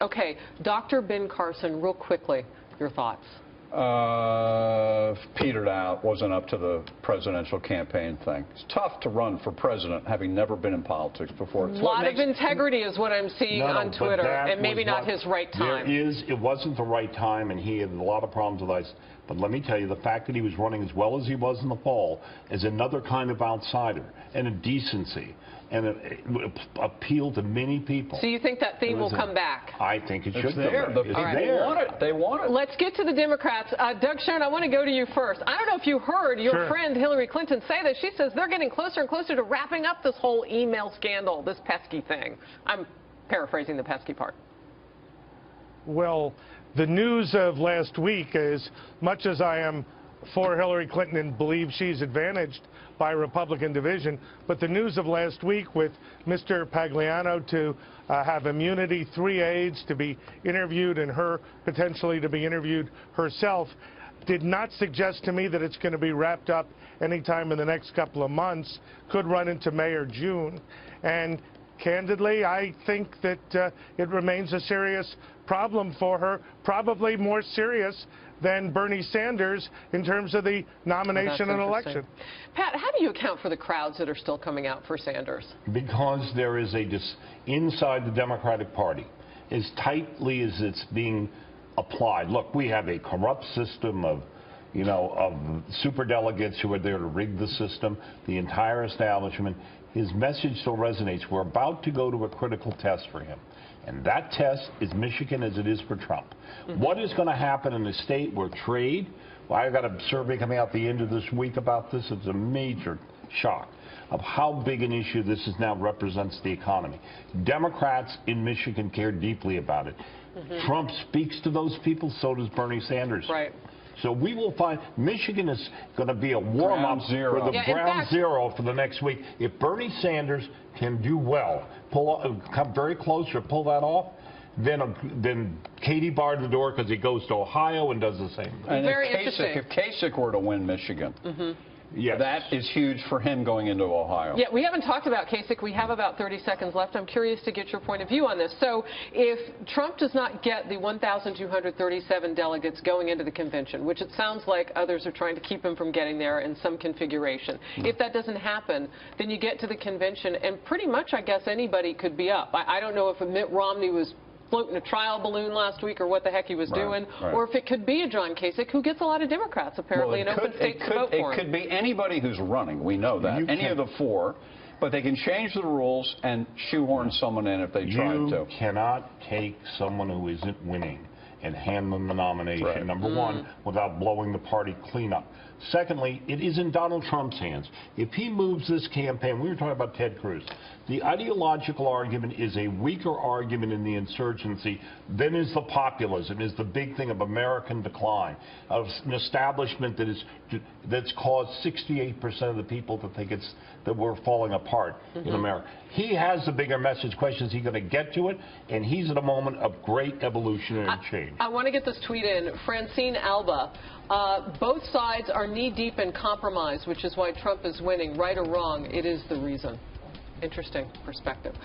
Okay, Dr. Ben Carson, real quickly, your thoughts. Petered out, wasn't up to the presidential campaign thing. It's tough to run for president having never been in politics before. A lot of integrity is what I'm seeing on Twitter, and maybe not his right time. It wasn't the right time, and he had a lot of problems with ICE. But let me tell you, the fact that he was running as well as he was in the fall is another kind of outsider and a decency. And it appealed to many people. So you think that theme will come back? I think it should come back. The people want it. They want it. Let's get to the Democrats. Doug Schoen, I want to go to you first. I don't know if you heard your friend Hillary Clinton say this. She says they're getting closer and closer to wrapping up this whole email scandal, this pesky thing. I'm paraphrasing the pesky part. Well, the news of last week, as much as I am for Hillary Clinton and believe she's advantaged by Republican division, but the news of last week with Mr. Pagliano to have immunity, 3 aides to be interviewed and her potentially to be interviewed herself did not suggest to me that it's going to be wrapped up anytime in the next couple of months. Could run into May or June. And candidly, I think that it remains a serious problem for her, probably more serious than Bernie Sanders in terms of the nomination and election. Pat, how do you account for the crowds that are still coming out for Sanders? Because there is inside the Democratic Party, as tightly as it's being applied. Look, we have a corrupt system of superdelegates who are there to rig the system, the entire establishment. His message still resonates. We're about to go to a critical test for him. And that test is Michigan as it is for Trump. What is going to happen in a state where trade, well, I've got a survey coming out the end of this week about this. It's a major shock of how big an issue this is now represents the economy. Democrats in Michigan care deeply about it. Trump speaks to those people, so does Bernie Sanders. Right. So we will find Michigan is going to be a warm-up for the ground zero for the next week. If Bernie Sanders can do well, come very close or pull that off, then Katie barred the door because he goes to Ohio and does the same thing. And if Kasich were to win Michigan, that is huge for him going into Ohio. Yeah, we haven't talked about Kasich. We have about 30 seconds left. I'm curious to get your point of view on this. So if Trump does not get the 1,237 delegates going into the convention, which it sounds like others are trying to keep him from getting there in some configuration, if that doesn't happen, then you get to the convention and pretty much, I guess, anybody could be up. I don't know if Mitt Romney was floating a trial balloon last week or what the heck he was doing, or if it could be a John Kasich who gets a lot of Democrats apparently in open states to vote for him. It could be anybody who's running. We know that. Any of the 4. But they can change the rules and shoehorn someone in if they try to. You cannot take someone who isn't winning and hand them the nomination, number one, without blowing the party clean up. Secondly, it is in Donald Trump's hands. If he moves this campaign, we were talking about Ted Cruz, the ideological argument is a weaker argument in the insurgency than is the populism, is the big thing of American decline, of an establishment that's caused 68% of the people to think that we're falling apart in America. He has the bigger message. Question, is he going to get to it? And he's at a moment of great evolutionary change. I want to get this tweet in. Francine Alba, both sides are knee-deep in compromise, which is why Trump is winning. Right or wrong, it is the reason. Interesting perspective.